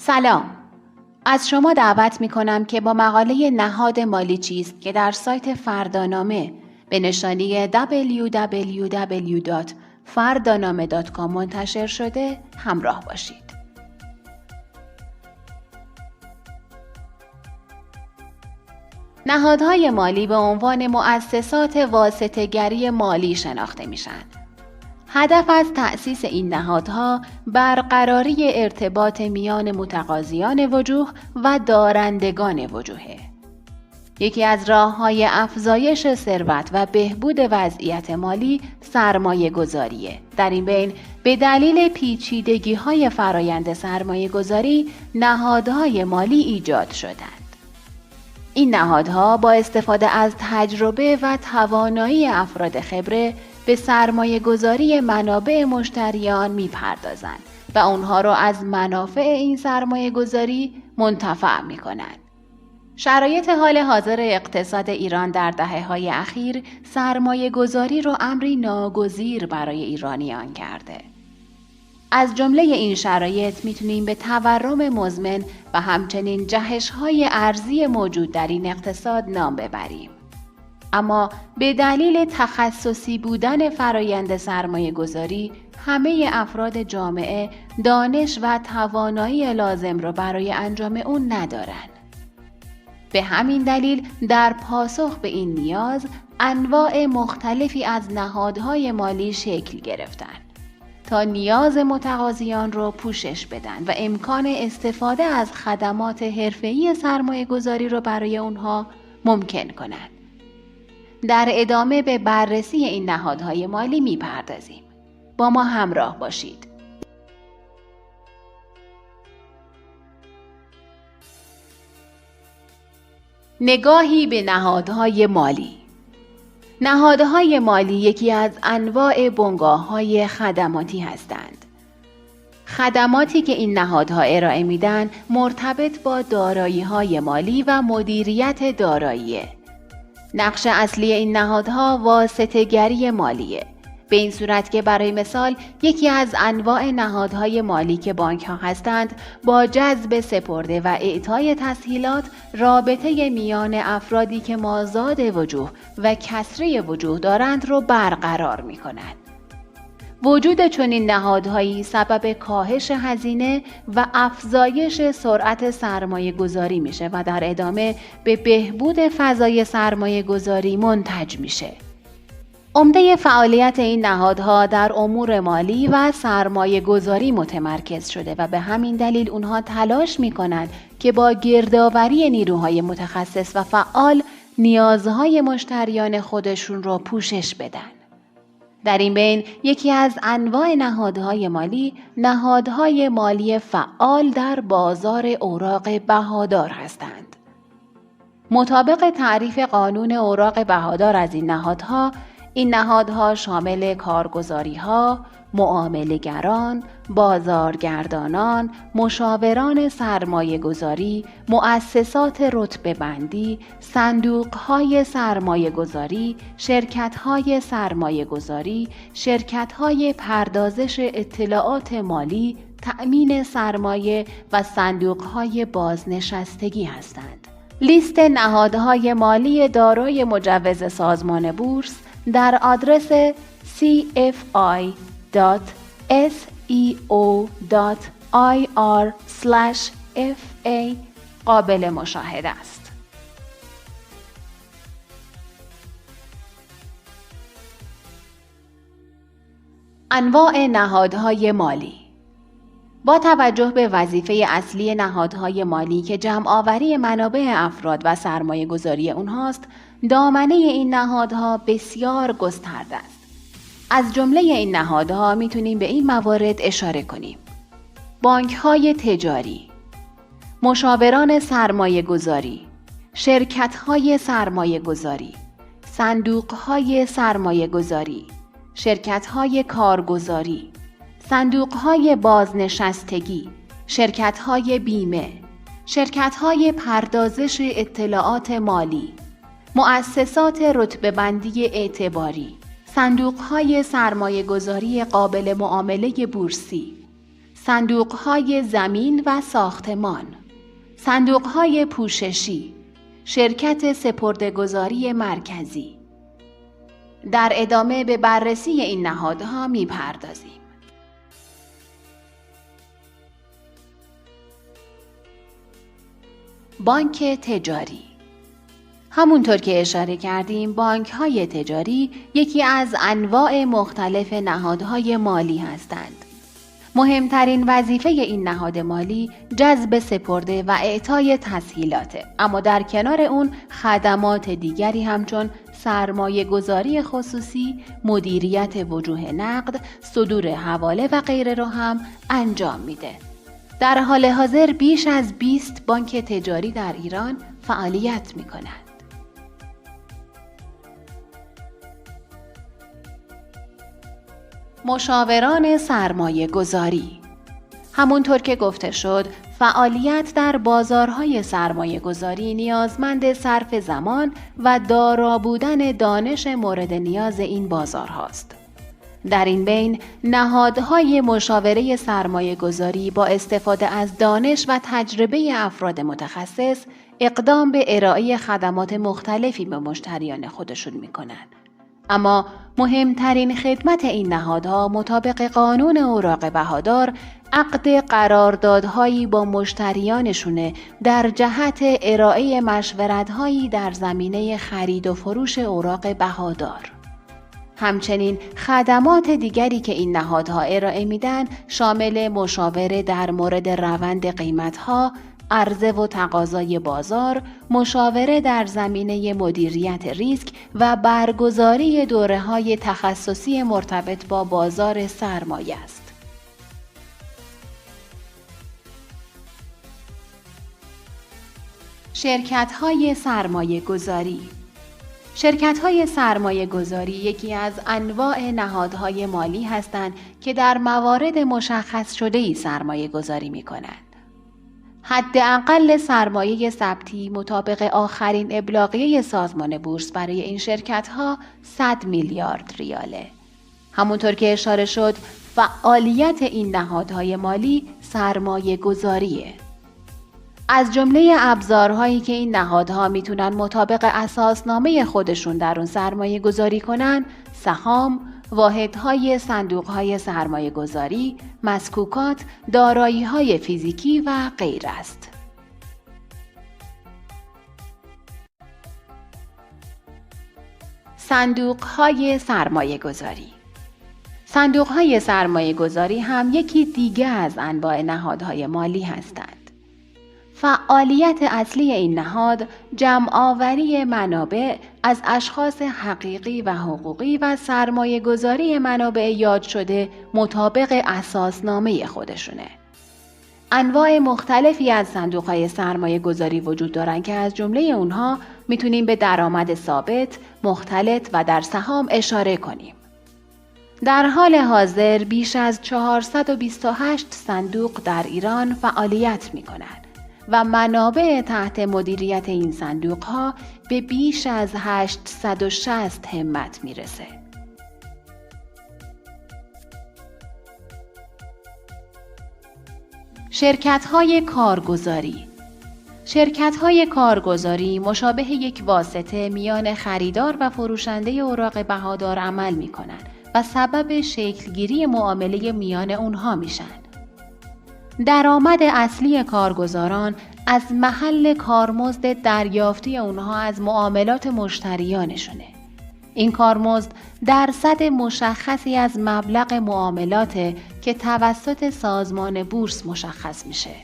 سلام. از شما دعوت می کنم که با مقاله نهاد مالی چیست که در سایت فردانامه به نشانی www.fardaname.com منتشر شده همراه باشید. نهادهای مالی به عنوان مؤسسات واسطه‌گری مالی شناخته میشن. هدف از تأسیس این نهادها برقراری ارتباط میان متقاضیان وجوه و دارندگان وجوهه. یکی از راه‌های افزایش ثروت و بهبود وضعیت مالی سرمایه گذاریه. در این بین به دلیل پیچیدگی‌های فرایند سرمایه گذاری نهادهای مالی ایجاد شدند. این نهادها با استفاده از تجربه و توانایی افراد خبره به سرمایه گذاری منابع مشتریان میپردازند و اونها رو از منافع این سرمایه گذاری منتفع میکنند. شرایط حال حاضر اقتصاد ایران در دهه‌های اخیر سرمایه گذاری رو امری ناگزیر برای ایرانیان کرده. از جمله این شرایط میتونیم به تورم مزمن و همچنین جهش‌های ارزی موجود در این اقتصاد نام ببریم. اما به دلیل تخصصی بودن فرایند سرمایه گذاری همه افراد جامعه دانش و توانایی لازم را برای انجام اون ندارن. به همین دلیل در پاسخ به این نیاز انواع مختلفی از نهادهای مالی شکل گرفتن تا نیاز متقاضیان را پوشش بدن و امکان استفاده از خدمات حرفه‌ای سرمایه گذاری را برای اونها ممکن کنند. در ادامه به بررسی این نهادهای مالی میپردازیم. با ما همراه باشید. نگاهی به نهادهای مالی. نهادهای مالی یکی از انواع بنگاه‌های خدماتی هستند. خدماتی که این نهادها ارائه میدن مرتبط با دارایی‌های مالی و مدیریت داراییه. نقش اصلی این نهادها واسطه‌گری مالیه. به این صورت که برای مثال یکی از انواع نهادهای مالی که بانک‌ها هستند با جذب سپرده و اعطای تسهیلات رابطه میان افرادی که مازاد وجوه و کسری وجوه دارند رو برقرار می‌کنند. وجود چنین نهادهایی سبب کاهش هزینه و افزایش سرعت سرمایه گذاری میشه و در ادامه به بهبود فضای سرمایه گذاری منتج میشه. عمده فعالیت این نهادها در امور مالی و سرمایه گذاری متمرکز شده و به همین دلیل اونها تلاش میکنند که با گردآوری نیروهای متخصص و فعال نیازهای مشتریان خودشون را پوشش بدن. در این بین یکی از انواع نهادهای مالی، نهادهای مالی فعال در بازار اوراق بهادار هستند. مطابق تعریف قانون اوراق بهادار از این نهادها شامل کارگزاری‌ها، معامله‌گران، بازارگردانان، مشاوران سرمایه‌گذاری، مؤسسات رتبه‌بندی، صندوق‌های سرمایه‌گذاری، شرکت‌های سرمایه‌گذاری، شرکت‌های پردازش اطلاعات مالی، تأمین سرمایه و صندوق‌های بازنشستگی هستند. لیست نهادهای مالی دارای مجوز سازمان بورس در آدرس cfi.seo.ir/fa قابل مشاهده است. انواع نهادهای مالی. با توجه به وظیفه اصلی نهادهای مالی که جمع‌آوری منابع افراد و سرمایه گذاری اونهاست، دامنه این نهادها بسیار گسترده است. از جمله این نهادها میتونیم به این موارد اشاره کنیم: بانک‌های تجاری، مشاوران سرمایه گذاری، شرکت‌های سرمایه گذاری، صندوق‌های سرمایه گذاری، شرکت‌های کارگزاری، صندوق‌های بازنشستگی، شرکت‌های بیمه، شرکت‌های پردازش اطلاعات مالی، مؤسسات رتبه‌بندی اعتباری، صندوق‌های سرمایه‌گذاری قابل معامله بورسی، صندوق‌های زمین و ساختمان، صندوق‌های پوششی، شرکت سپرده‌گذاری مرکزی. در ادامه به بررسی این نهادها می‌پردازیم. بانک تجاری. همونطور که اشاره کردیم، بانک‌های تجاری یکی از انواع مختلف نهادهای مالی هستند. مهمترین وظیفه این نهاد مالی جذب سپرده و اعطای تسهیلاته، اما در کنار اون خدمات دیگری همچون سرمایه گذاری خصوصی، مدیریت وجوه نقد، صدور حواله و غیره رو هم انجام میده. در حال حاضر بیش از 20 بانک تجاری در ایران فعالیت میکنند. مشاوران سرمایه گذاری. همونطور که گفته شد، فعالیت در بازارهای سرمایه گذاری نیازمند صرف زمان و دارا بودن دانش مورد نیاز این بازارهاست. در این بین، نهادهای مشاوره سرمایه گذاری با استفاده از دانش و تجربه افراد متخصص اقدام به ارائه خدمات مختلفی به مشتریان خودشون میکنند. اما مهمترین خدمت این نهادها مطابق قانون اوراق بهادار عقد قراردادهایی با مشتریانشونه در جهت ارائه مشورت‌هایی در زمینه خرید و فروش اوراق بهادار. همچنین خدمات دیگری که این نهادها ارائه میدن شامل مشاوره در مورد روند قیمت‌ها، عرضه و تقاضای بازار، مشاوره در زمینه مدیریت ریسک و برگزاری دوره‌های تخصصی مرتبط با بازار سرمایه است. شرکت‌های سرمایه گذاری. شرکت‌های سرمایه گذاری یکی از انواع نهادهای مالی هستند که در موارد مشخص شده‌ای سرمایه گذاری می‌کنند. حداقل سرمایه ثبتی مطابق آخرین ابلاغیه سازمان بورس برای این شرکت‌ها 100 میلیارد ریاله. همونطور که اشاره شد، فعالیت این نهادهای مالی سرمایه گذاریه. از جمله ابزارهایی که این نهادها میتونن مطابق اساسنامه خودشون در اون سرمایه گذاری کنن، سهام، واحدهای صندوقهای سرمایه گذاری، مسکوکات، دارایی‌های فیزیکی و غیر است. صندوقهای سرمایه گذاری. صندوقهای سرمایه گذاری هم یکی دیگه از انواع نهادهای مالی هستند. فعالیت اصلی این نهاد جمع‌آوری منابع از اشخاص حقیقی و حقوقی و سرمایه گذاری منابع یاد شده مطابق اساسنامه خودشونه. انواع مختلفی از صندوق‌های سرمایه گذاری وجود دارن که از جمله اونها میتونیم به درآمد ثابت، مختلط و در سهام اشاره کنیم. در حال حاضر بیش از 428 صندوق در ایران فعالیت میکنند و منابع تحت مدیریت این صندوق‌ها به بیش از 860 همت میرسه. شرکت‌های کارگزاری. شرکت‌های کارگزاری مشابه یک واسطه میان خریدار و فروشنده اوراق بهادار عمل می‌کنند و سبب شکلگیری معامله میان اونها میشن. درآمد اصلی کارگزاران از محل کارمزد دریافتی اونها از معاملات مشتریانشونه. این کارمزد درصد مشخصی از مبلغ معاملات که توسط سازمان بورس مشخص میشه.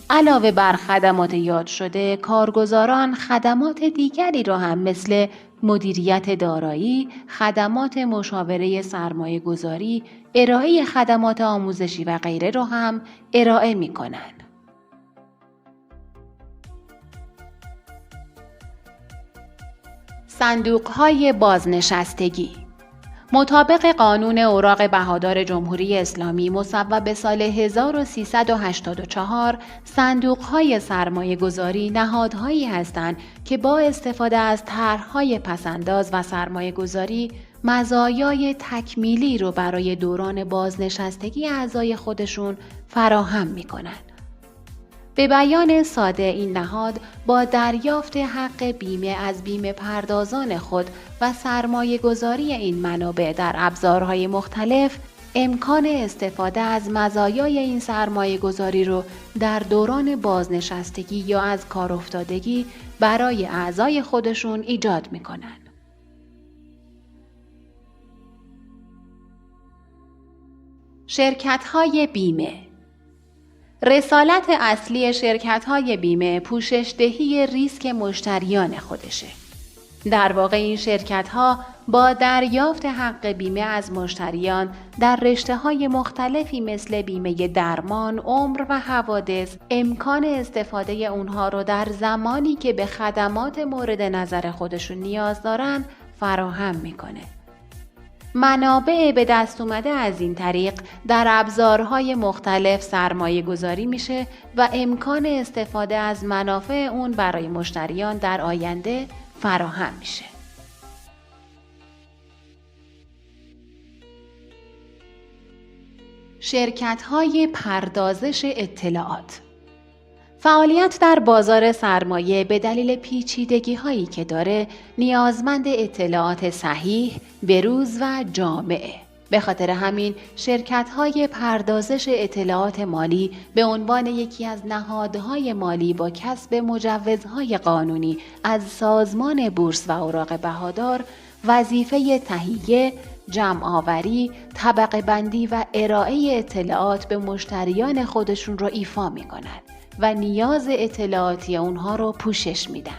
علاوه بر خدمات یاد شده، کارگزاران خدمات دیگری را هم مثل مدیریت دارایی، خدمات مشاوره سرمایه گذاری، ارائه خدمات آموزشی و غیره را هم ارائه می کنند. صندوق‌های بازنشستگی. مطابق قانون اوراق بهادار جمهوری اسلامی مصوب به سال 1384 صندوق‌های سرمایه گذاری نهادهایی هستند که با استفاده از طرح‌های پس‌انداز و سرمایه گذاری مزایای تکمیلی رو برای دوران بازنشستگی اعضای خودشون فراهم میکنن. به بیان ساده این نهاد با دریافت حق بیمه از بیمه پردازان خود و سرمایه گذاری این منابع در ابزارهای مختلف امکان استفاده از مزایای این سرمایه گذاری رو در دوران بازنشستگی یا از کار افتادگی برای اعضای خودشون ایجاد میکنن. شرکت‌های بیمه. رسالت اصلی شرکت‌های بیمه پوشش‌دهی ریسک مشتریان خودشه. در واقع این شرکت‌ها با دریافت حق بیمه از مشتریان در رشته‌های مختلفی مثل بیمه درمان، عمر و حوادث امکان استفاده اونها رو در زمانی که به خدمات مورد نظر خودشون نیاز دارن فراهم میکنه. منابع به دست اومده از این طریق در ابزارهای مختلف سرمایه گذاری میشه و امکان استفاده از منافع اون برای مشتریان در آینده فراهم میشه. شرکت‌های پردازش اطلاعات. فعالیت در بازار سرمایه به دلیل پیچیدگی‌هایی که داره نیازمند اطلاعات صحیح، بروز و جامعه. به خاطر همین شرکت‌های پردازش اطلاعات مالی به عنوان یکی از نهادهای مالی با کسب مجوزهای قانونی از سازمان بورس و اوراق بهادار وظیفه تهیه، جمع‌آوری، طبقه بندی و ارائه اطلاعات به مشتریان خودشون رو ایفا می‌کنند و نیاز اطلاعاتی اونها رو پوشش میدن.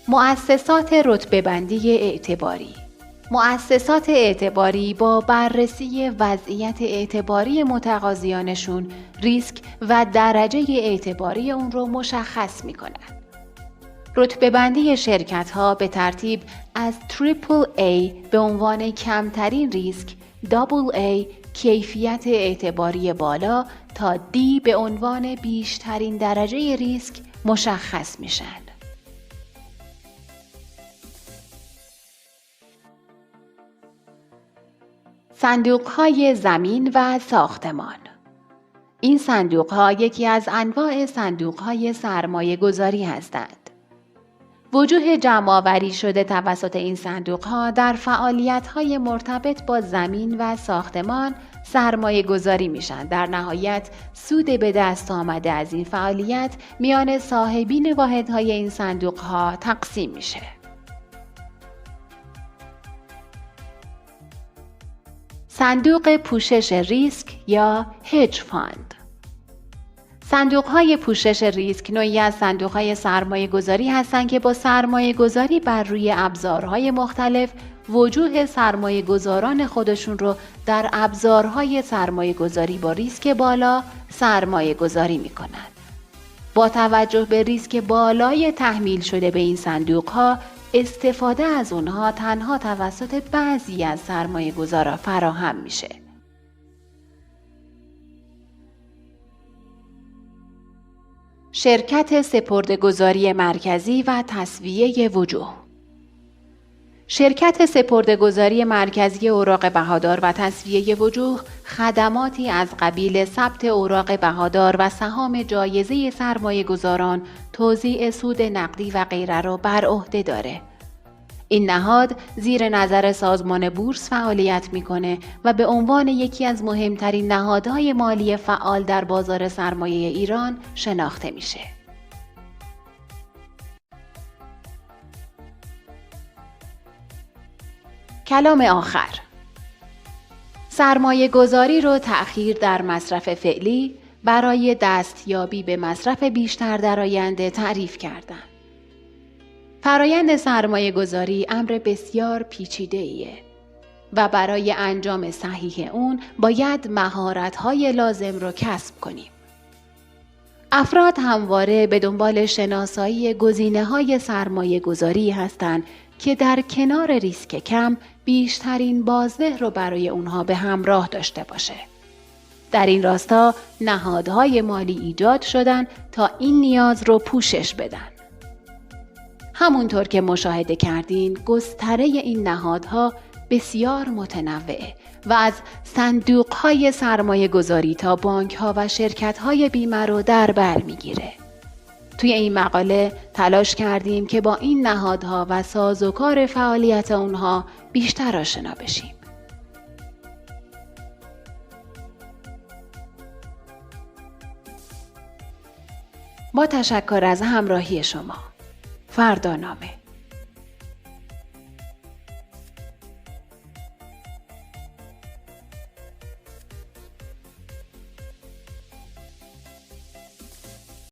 مؤسسات رتبه‌بندی اعتباری. مؤسسات اعتباری با بررسی وضعیت اعتباری متقاضیانشون ریسک و درجه اعتباری اون رو مشخص میکنن. رتبه‌بندی شرکت‌ها به ترتیب از AAA به عنوان کمترین ریسک، AA کیفیت اعتباری بالا تا D به عنوان بیشترین درجه ریسک مشخص میشن. صندوق‌های زمین و ساختمان. این صندوق‌ها یکی از انواع صندوق‌های سرمایه‌گذاری هستند. وجوه جمع‌آوری شده توسط این صندوق‌ها در فعالیت‌های مرتبط با زمین و ساختمان سرمایه گذاری میشن. در نهایت سود به دست آمده از این فعالیت میان صاحبین واحدهای این صندوق‌ها تقسیم میشه. صندوق پوشش ریسک یا هج فاند. صندوق‌های پوشش ریسک نوعی از صندوق‌های سرمایه‌گذاری هستند که با سرمایه‌گذاری بر روی ابزارهای مختلف وجوه سرمایه‌گذاران خودشون رو در ابزارهای سرمایه‌گذاری با ریسک بالا سرمایه‌گذاری می‌کنند. با توجه به ریسک بالای تحمیل شده به این صندوق‌ها، استفاده از اونها تنها توسط بعضی از سرمایه‌گذارا فراهم میشه. شرکت سپرده‌گذاری مرکزی و تسویه وجوه. شرکت سپرده‌گذاری مرکزی اوراق بهادار و تسویه وجوه خدماتی از قبیل ثبت اوراق بهادار و سهام جایزه سرمایه‌گذاران، توزیع سود نقدی و غیره را بر عهده داره. این نهاد زیر نظر سازمان بورس فعالیت میکنه و به عنوان یکی از مهمترین نهادهای مالی فعال در بازار سرمایه ایران شناخته میشه. کلام آخر. سرمایه گذاری رو تأخیر در مصرف فعلی برای دستیابی به مصرف بیشتر در آینده تعریف کردن. فرایند سرمایه گذاری امر بسیار پیچیده ایه و برای انجام صحیح اون باید مهارت‌های لازم رو کسب کنیم. افراد همواره به دنبال شناسایی گزینه‌های سرمایه گذاری هستند که در کنار ریسک کم بیشترین بازده رو برای اونها به همراه داشته باشه. در این راستا نهادهای مالی ایجاد شدن تا این نیاز رو پوشش بدن. همونطور که مشاهده کردین، گستره این نهادها بسیار متنوعه و از صندوق‌های سرمایه‌گذاری تا بانک‌ها و شرکت‌های بیمه رو در بر می‌گیره. توی این مقاله تلاش کردیم که با این نهادها و سازوکار فعالیت اونها بیشتر آشنا بشیم. با تشکر از همراهی شما. فردانامه